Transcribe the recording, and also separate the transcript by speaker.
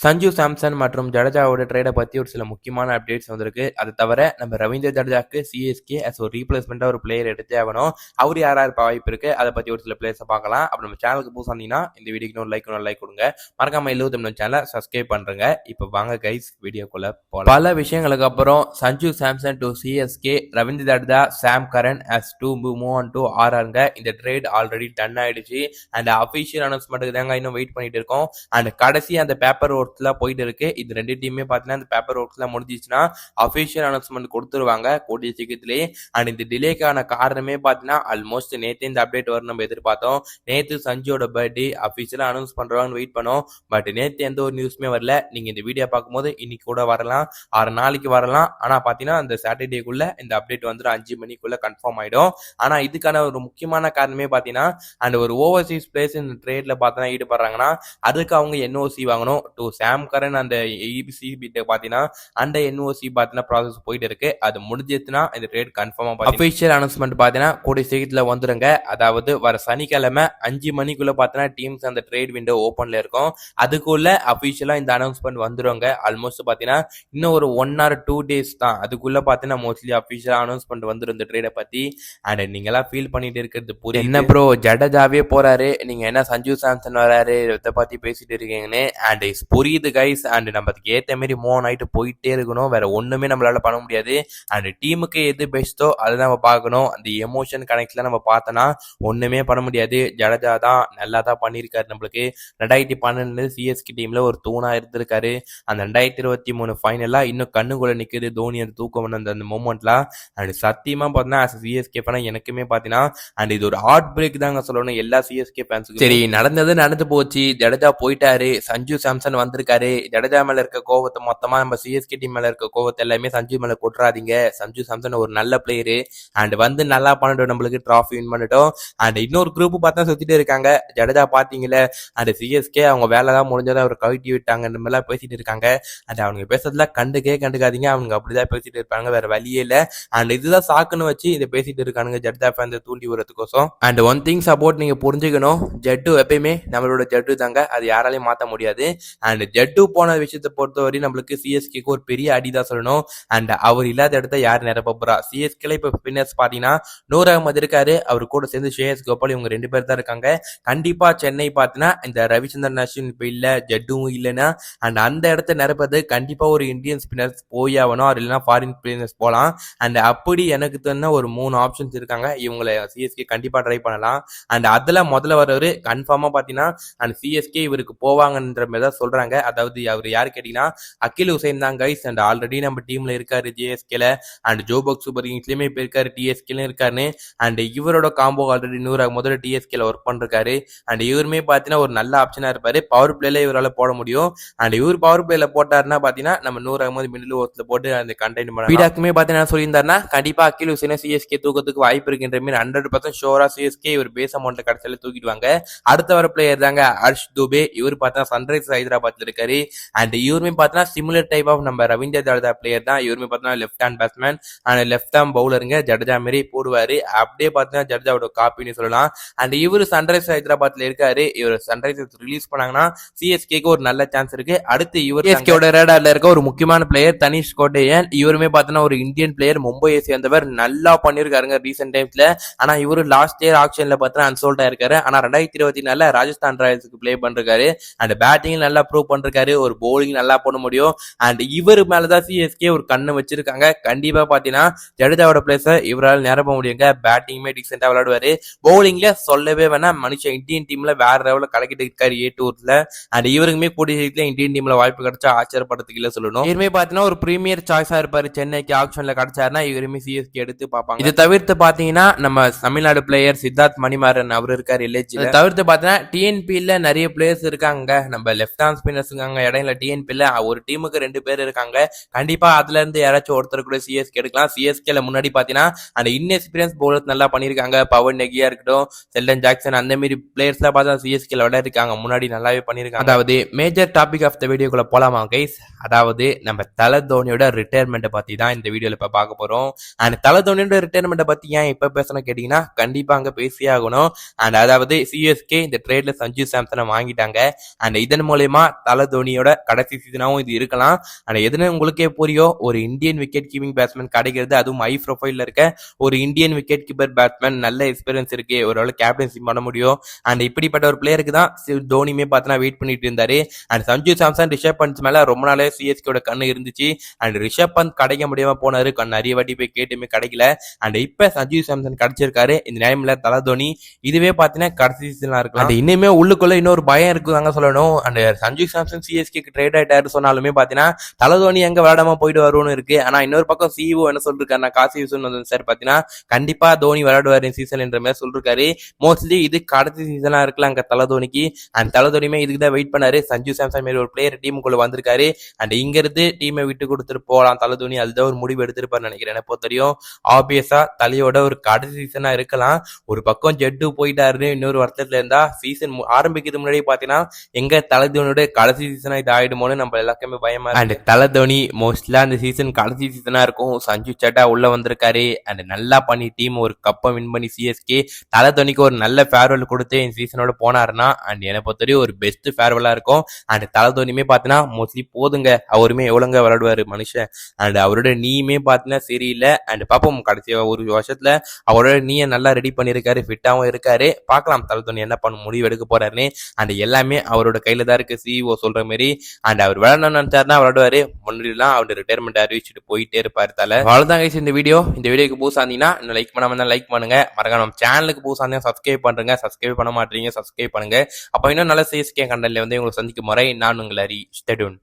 Speaker 1: சஞ்சு சாம்சன் மற்றும் ஜடேஜாவோட ட்ரேடை பற்றி ஒரு சில முக்கியமான அப்டேட்ஸ் வந்திருக்கு. அது தவிர நம்ம ரவீந்திர ஜடேஜாக்கு சிஎஸ்கே as ஒரு ரீப்ளேஸ்மெண்ட்டாக ஒரு பிளேயர் எடுத்தே ஆகணும். அவர் யாராக இருப்ப வாய்ப்பு இருக்கு, அதை பற்றி ஒரு சில பிளேயர்ஸை பார்க்கலாம். அப்படி நம்ம சேனலுக்கு புதுசாக இருந்தீங்கன்னா இந்த வீடியோக்கு ஒரு லைக் கொடுங்க. மறக்காம நம்ம சேனலை சப்ஸ்கிரைப் பண்ணுறங்க. இப்போ வாங்க கைஸ் வீடியோக்குள்ள போகலாம். பல விஷயங்களுக்கு அப்புறம் Sanju Samson to CSK, Ravindra Jadeja, Sam Curran as to move on to ஆர்ஆருங்க. இந்த ட்ரேட் ஆல்ரெடி டன் ஆயிடுச்சு. அண்ட் அஃபிஷியல் அனௌன்ஸ்மெண்ட்டுக்கு தாங்க இன்னும் வெயிட் பண்ணிட்டு இருக்கோம். அண்ட் கடைசி அந்த பேப்பர் ஒர்க்ல போயிட்டு இருக்கு. இது ரெண்டு டீமே பார்த்தீங்கன்னா இந்த பேப்பர் ஒர்க்ல முடிஞ்சிச்சுன்னா அஃபிஷியல் அனௌன்ஸ்மெண்ட் கொடுத்துருவாங்க கூடிய சீக்கிரத்திலேயே. அண்ட் இந்த டிலேக்கான காரணமே பார்த்தீங்கன்னா ஆல்மோஸ்ட் நேற்று இந்த அப்டேட் வரும் நம்ம எதிர்பார்த்தோம். நேற்று சஞ்சுவோட பர்த்டே அஃபிஷியலாக அனௌன்ஸ் பண்றாங்கன்னு வெயிட் பண்ணோம். பட் நேற்று எந்த ஒரு நியூஸுமே வரல. நீங்க இந்த வீடியோ பார்க்கும்போது இன்னைக்கு கூட வரலாம், 6 நாளைக்கு வரலாம். ஆனா பார்த்தீங்கன்னா அந்த சாட்டர்டேக்குள்ள இந்த அப்டேட் வந்து 5 மணிக்குள்ள கன்ஃபார்ம் ஆயிடும். ஆனா இதுக்கான ஒரு முக்கியமான காரணமே பார்த்தீங்கன்னா அண்ட் ஒரு ஓவர்சீஸ் பிளேஸ் இந்த ட்ரேட்ல பார்த்தா ஈடுபடுறாங்கன்னா அதுக்கு அவங்க என்ஓசி வாங்கணும். டு சாம் கரன் அந்த இபிசி பிட்ட பார்த்தீங்கன்னா அந்த என்ஓசி பார்த்தீங்கன்னா ப்ராசஸ் போயிட்டு இருக்கு. அது முடிஞ்சிச்சுன்னா இந்த ட்ரேட் கன்ஃபார்மா அஃபிஷியல் அனௌன்ஸ்மெண்ட் பார்த்தீங்கன்னா கூடிய சீக்கிரத்தில் வந்துருங்க. அதாவது வர சனிக்கிழமை 5 மணிக்குள்ள பார்த்தீங்கன்னா டீம்ஸ் அந்த ட்ரேட் விண்டோ ஓப்பன்ல இருக்கும். அதுக்குள்ள அஃபிஷியலா இந்த அனௌன்ஸ்மெண்ட் வந்துருங்க. ஆல்மோஸ்ட் பார்த்தீங்கன்னா இன்னும் ஒரு 1 or 2 days தான். அதுக்குள்ள பார்த்தீங்கன்னா மோஸ்ட்லி அஃபிஷியல் அனௌன்ஸ்மெண்ட் வந்துடும் இந்த ட்ரேடை பத்தி. அண்ட் நீங்களாம் ஃபீல் பண்ணிட்டு இருக்கிறது புரியுது. என்ன ப்ரோ ஜடேஜாவே போறாரு, நீங்க என்ன சஞ்சு சாம்சன் வராரு இதை பத்தி பேசிட்டு இருக்கீங்கன்னு. அண்ட் புரியுது கைஸ். அண்ட் நமக்கு ஏற்ற மாதிரி மூவ் ஆயிட்டு போயிட்டே இருக்கணும். வேற ஒண்ணுமே நம்மளால பண்ண முடியாது. அண்ட் டீமுக்கு எது பெஸ்ட்டோ அதை நம்ம பார்க்கணும். அந்த எமோஷன் கனெக்ட்ல நம்ம பார்த்தோன்னா ஒண்ணுமே பண்ண முடியாது. ஜடேஜா தான் நல்லா தான் பண்ணியிருக்காரு. நம்மளுக்கு 2012 சிஎஸ்கே டீம்ல ஒரு தூணா இருந்திருக்காரு. அந்த 2023 ஃபைனலா இன்னும் கண்ணுக்குள்ள நிக்குது தோனி அந்த தூக்கம் அந்த மூமெண்ட்லாம். அண்ட் சத்தியமா பார்த்தீங்கன்னா சிஎஸ்கே ஃபேனா எனக்குமே பார்த்தீங்கன்னா அண்ட் இது ஒரு ஹார்ட் பிரேக் தாங்க சொல்லணும் எல்லா சிஎஸ்கே ஃபேன்ஸுக்கு. சரி நடந்தது நடந்து போச்சு, ஜடேஜா போயிட்டாரு, சஞ்சு சாம்சன் வந்திருக்காரு. ஜடேஜா மேல இருக்க கோவத்தை மொத்தமா நம்ம சிஎஸ்கே டீம் மேல இருக்க கோவத்தை எல்லாமே சஞ்சு மேல கொட்டுறாதீங்க. சஞ்சு சாம்சன் ஒரு நல்ல பிளேயரு. அண்ட் வந்து நல்லா பண்ணிட்டோம், நம்மளுக்கு டிராஃபி வின் பண்ணிட்டோம். அண்ட் இன்னொரு குரூப் பார்த்தா சுத்திட்டு இருக்காங்க. ஜடேஜா பாத்தீங்களே அண்ட் சிஎஸ்கே அவங்க வேலை தான் முடிஞ்சதை அவர் கழட்டி விட்டாங்க இந்த மாதிரிலாம் பேசிட்டு இருக்காங்க. அண்ட் அவங்க பேசுறதுல கண்டுக்காதீங்க. அவங்க அப்படிதான் பேசிட்டு இருப்பாங்க, வேற வழியே இல்ல. அண்ட் இதுதான் சாக்குன்னு வச்சு இதை பேசிட்டு இருக்கானுங்க ஜடேஜா ஃபேன் தூண்டி விடுறதுக்கோசம். அண்ட் ஒன் திங்ஸ் அபவுட் நீங்க புரிஞ்சுக்கணும், ஜட்டு எப்பயுமே நம்மளோட ஜட்டு தாங்க, அது யாராலையும் மாற்ற முடியாது. அண்ட் ஜட்டு போன விஷயத்தை பொறுத்தவரை நம்மளுக்கு சிஎஸ்கேக்கு ஒரு பெரிய அடிதான் சொல்லணும். அண்ட் அவர் இல்லாத இடத்த யார் நிரப்பா சிஎஸ்கேல இப்ப ஸ்பின்னர்ஸ் பாத்தீங்கன்னா நூர் அகமது இருக்காரு, அவர் கூட சேர்ந்து ஸ்ரேயஸ் கோபால், இவங்க 2 பேர் தான் இருக்காங்க. கண்டிப்பா சென்னை பார்த்தீங்கன்னா இந்த ரவிச்சந்திரன் அஸ்வின் இப்ப இல்ல, ஜட்டும் இல்லைன்னா அண்ட் அந்த இடத்த நிரப்பது கண்டிப்பா ஒரு இந்தியன் ஸ்பின்னர்ஸ் போய் ஆகணும், அது இல்லைன்னா ஃபாரின் ஸ்பின்னர்ஸ் போகலாம். அண்ட் அப்படி எனக்கு தெரிஞ்ச ஒரு 3 ஆப்ஷன்ஸ் இருக்காங்க. இவங்களை சிஎஸ்கே கண்டிப்பா ட்ரை பண்ணலாம். அண்ட் அதுல முதல்ல வரவர் கன்ஃபார்மா பாத்தீங்கன்னா அண்ட் சிஎஸ்கே இவருக்கு போவாங்கன்ற மாதிரி தான் சொல்றாங்க. அதாவது அவர் யாரு கேட்டீங்கன்னா அகில் ஹுசைன் தான் கைஸ். அண்ட் ஆல்ரெடி நம்ம டீம்ல இருக்காரு ஜேஎஸ்கேல. அண்ட் ஜோபாக் சூப்பர் கிங்ஸ்லயுமே இப்ப இருக்காரு, டிஎஸ்கேல இருக்காரு. அண்ட் இவரோட காம்போ ஆல்ரெடி முதல்ல டிஎஸ்கேல ஒர்க் பண்றாரு. அண்ட் இவருமே பாத்தீங்கன்னா ஒரு நல்ல ஆப்ஷனா இருப்பாரு. பவர் பிளேல இவரால் போட முடியும். அண்ட் இவர் பவர் பிளேல போட்டாருன்னா பாத்தீங்கன்னா நம்ம நூர் அகமது மிடில் ஓவர்ஸ்ல போட்டு அந்த கண்டெயின் பண்ணலாம். பாத்தீங்கன்னா சொல்லியிருந்தாருன்னா கண்டிப்பா அகில் ஹுசைனை சிஎஸ்கே தூக்கத்துக்கு வாய்ப்பு இருக்குன்ற மாதிரி 100% ஷோரா சிஎஸ்கே இவர் பேஸ் அமௌண்ட் கடைசியில தூக்கிடுவாங்க. அடுத்த வர பிளேயர் தாங்க ஹர்ஷ் துபே. இவர் பார்த்தா சன்ரைஸ் ஹைதராபாத்ல இருக்காரு. அண்ட் இவருமே பார்த்தா சிமிலர் டைப் ஆஃப் நம்ம ரவீந்திர ஜடேஜா பிளேயர் தான். இவருமே பார்த்தா left hand batsman and left hand பவுலருங்க. ஜடேஜா மாரி போடுவாரு. அப்படியே பார்த்தீங்கன்னா ஜடேஜாவோட காப்பின்னு சொல்லலாம். அண்ட் இவரு சன்ரைஸ் ஹைதராபாத்ல இருக்காரு. இவர் சன்ரைசர்ஸ் ரிலீஸ் பண்ணாங்கன்னா சிஎஸ்கேக்கு ஒரு நல்ல சான்ஸ் இருக்கு. அடுத்து இவர் சிஎஸ்கேவோட ரேடார்ல இருக்க ஒரு முக்கியமான பிளேயர் தனிஷ் கோட்டையன். இவருமே பார்த்தீங்கன்னா ஒரு இந்தியன் பிளேயர், மும்பையை சேர்ந்தவர், நல்லா பண்ணிருக்காருங்க ரீசெண்ட் டைம்ஸ்ல. ஆனா இவரு லாஸ்ட் இயர் ஆக்ஷன்ல பார்த்தா அன்சோல்டா இருக்காரு. ஆனா 2024 ராஜஸ்தான் ராயல்ஸுக்கு பிளே பண்றாரு. அண்ட் பேட்டிங் நல்லா ப்ரூவ் பண்றாரு, ஒரு போலிங் நல்லா பண்ண முடியும். அண்ட் இவர் மேலதான் சிஎஸ்கே ஒரு கண்ணு வச்சிருக்காங்க. கண்டிப்பா பாத்தீங்கன்னா ஜடேஜாவோட பிளேஸ இவரால் நிரப்ப முடியுங்க. பேட்டிங்குமே டிசென்டா விளையாடுவாரு, பவுலிங்ல சொல்லவே வேணாம். மனுஷன் இந்தியன் டீம்ல வேற லெவல்ல கலக்கிட்டு இருக்காரு ஏ டூர்ல. அண்ட் இவருக்குமே கூடிய சீக்கிரத்துல இந்தியன் டீம்ல வாய்ப்பு கிடைச்சா ஆச்சரியப்படுறதுக்கு இல்ல சொல்லணும். இவருமே பாத்தீங்கன்னா ஒரு பிரீமியர் சாய்ஸா இருப்பாரு. சென்னைக்கு ஆக்ஷன்ல கிடைச்சாருன்னா இவருமே சிஎஸ்கே எடுத்து பார்ப்பாங்க. இதை தவிர்த்து பாத்தீங்கன்னா நம்ம தமிழ்நாடு பிளேயர் சித்தார்த் மணிமாறன் அவர் இருக்காரு எல்ஏஜி. தவிர்த்து பாத்தீங்கன்னா டிஎன்பில நிறைய பிளேயர்ஸ் இருக்காங்க. நம்ம லெஃப்ட் ஹேண்ட் ஸ்பின்னர்ஸ் இருக்காங்க. இடையில டிஎன்பில ஒரு டீமுக்கு 2 பேர் இருக்காங்க. கண்டிப்பா அதுல இருந்து யாராச்சும் ஒருத்தர் கூட சிஎஸ்கே எடுக்கலாம். சிஎஸ்கேல முன்னாடி பாத்தீங்கன்னா அந்த இன்எக்ஸ்பீரியன்ஸ் பவுலர்ஸ் நல்லா பண்ணிருக்காங்க. பவர் நெகியா இருக்கட்டும், செல்டன் ஜாக்சன், அந்த மாதிரி பிளேயர்ஸ் எல்லாம் பார்த்தா சிஎஸ்கேல விளையாடிருக்காங்க, முன்னாடி நல்லாவே பண்ணிருக்காங்க. அதாவது மேஜர் டாபிக் ஆஃப் த வீடியோக்குள்ள போலாமா கைஸ்? அதாவது நம்ம தல தோனியோட ரிட்டையர்மெண்ட் பத்தி தான் இந்த வீடியோல இப்ப பார்க்க போறோம். அண்ட் தல தோனியோட ரிட்டையர்மெண்ட் பத்தி ஏன் இப்ப பேசணும் கேட்டீங்கன்னா கண்டிப்பா அங்க பேசியே ஆகணும். அண்ட் அதாவது சிஎஸ்கே இந்த ட்ரேட்ல சஞ்சு சாம்சனை வாங்கிட்டாங்க. அண்ட் இதன் மூலமா தல தோனியோட கடைசி சீசனாகவும் இது இருக்கலாம். ஆனா எதுன்னு உங்களுக்கே புரியும், ஒரு இந்தியன் விக்கெட் கீப்பிங் பேட்ஸ்மேன் கிடைக்கிறது, அதுவும் ஹை ப்ரொஃபைல்ல இருக்க ஒரு இந்தியன் விக்கெட் கீப்பர் பேட்ஸ்மேன், நல்ல எக்ஸ்பீரியன்ஸ் இருக்கு, ஒருவேளை கேப்டன்சி பண்ண முடியும். அண்ட் இப்படிப்பட்ட ஒரு பிளேயருக்கு தான் தோனியுமே பார்த்தீங்கன்னா வெயிட் பண்ணிட்டு இருந்தாரு. அண்ட் சஞ்சு சாம்சன் ரிஷப் பந்த் மேல ரொம்ப நாளே சிஎஸ்கேயோட கண்ணு இருந்துச்சு. அண்ட் ரிஷப் பந்த் கிடைக்க முடியாம போனாரு, நிறைய வாட்டி போய் கேட்டுமே கிடைக்கல. அண்ட் இப்ப சஞ்சு சாம்சன் கிடைச்சிருக்காரு. இந்த டைம்ல தல தோனி இதுவே பாத்தீங்கன்னா கடைசி சீசனா இருக்கலாம். அண்ட் இன்னுமே உள்ளுக்குள்ள இன்னொரு பயம் இருக்குதாங்க சொல்லணும். அண்ட் சஞ்சு சாம்சன் சிஎஸ்கேக்கு ட்ரேட் ஆயிட்டாரு சொன்னாலுமே பாத்தீங்கன்னா தல தோனி எங்க விளையாடாம போயிட்டு வரும்னு இருக்கு. ஆனா இன்னொரு பக்கம் சிஇஓ என்ன சொல்லிருக்காருன்னா, காசி விஸ்வநாதன் சார் பாத்தீங்கன்னா கண்டிப்பா தோனி விளையாடுவாரு சீசன் என்ற மாதிரி சொல்லிருக்காரு. மோஸ்ட்லி இது கடைசி சீசனா இருக்கலாம் அங்க தல தோனிக்கு. அண்ட் தல தோனியுமே இதுக்கு தான் வெயிட் பண்ணாரு. சஞ்சு சாம்சன் மாரி ஒரு பிளேயர் டீமுக்குள்ள வந்திருக்காரு. அண்ட் இங்க இருந்து டீமை விட்டு கொடுத்துட்டு போகலாம் தல தோனி, அதுதான் ஒரு முடிவு எடுத்திருப்பாரு நினைக்கிறேன். எனக்கு தெரியும் ஆப்வியஸா தலையோட ஒரு கடைசி சீசனா இருக்கலாம். ஒரு பக்கம் ஜெட்டு போயிட்டாருன்னு இன்னொரு வருத்தத்துல இருந்தா, சீசன் ஆரம்பிக்கிறது முன்னாடி பாத்தீங்கன்னா எங்க தல தோனியோட கடைசி சீசனா இது ஆயிடுமோன்னு நம்ம எல்லாருக்குமே பயமா இருக்கு. அண்ட் தல தோனி மோஸ்ட்லா அந்த சீசன் கடைசி சீசனா இருக்கும். சஞ்சு சட்டா உள்ள வந்திருக்காரு. அண்ட் நல்லா பண்ணி டீம் ஒரு கப்பை வின் பண்ணி சிஎஸ்கே தல தோனிக்கு ஒரு நல்ல ஃபேர்வெல் கொடுத்து இந்த சீசனோட போனாருன்னா, அண்ட் என்னை பொறுத்தவரையும் ஒரு பெஸ்ட் ஃபேர்வெல்லா இருக்கும். அண்ட் தல தோனியுமே பாத்தீங்கன்னா மோஸ்ட்லி போதுங்க, அவருமே எவ்வளவுங்க விளையாடுவாரு மனுஷன். அண்ட் அவரோட நீயுமே பாத்தீங்கன்னா சரியில்லை. அண்ட் பாப்போம் கடைசி ஒரு வருஷத்துல அவரோட நீயை நல்லா ரெடி பண்ணிருக்காரு, ஃபிட்டாவும் இருக்காரு. பார்க்கலாம் தல தோனி என்ன பண்ண முடிவு எடுக்க போறாருன்னு. அண்ட் எல்லாமே அவரோட கையில தான் இருக்கு, சிஇஓ சொல்ற மாதிரி. அண்ட் அவர் விளையாடணும்னு நினைச்சாருன்னா விளையாடுவாரு, முன்னாடிலாம் அவர் ரிட்டையர்மெண்ட் அறிவிச்சுட்டு போயிட்டே இருப்பாரு தல. அவ்வளவுதான் guys இந்த வீடியோக்கு புதுசா இருந்தீங்கன்னா இன்னும் லைக் பண்ணாம லைக் பண்ணுங்க. மறக்காம நம்ம சேனலுக்கு புதுசா இருந்தீங்கன்னா சப்ஸ்கிரைப் பண்றீங்க, சப்ஸ்கிரைப் பண்ண மாட்டீங்க, சப்ஸ்கிரைப் பண்ணுங்க. அப்ப இன்னும் நல்ல சிஎஸ்கே கண்டென்ட்ல வந்து உங்களை சந்திக்கும் முறை நான் உங்கள் ஹரி. Stay tune.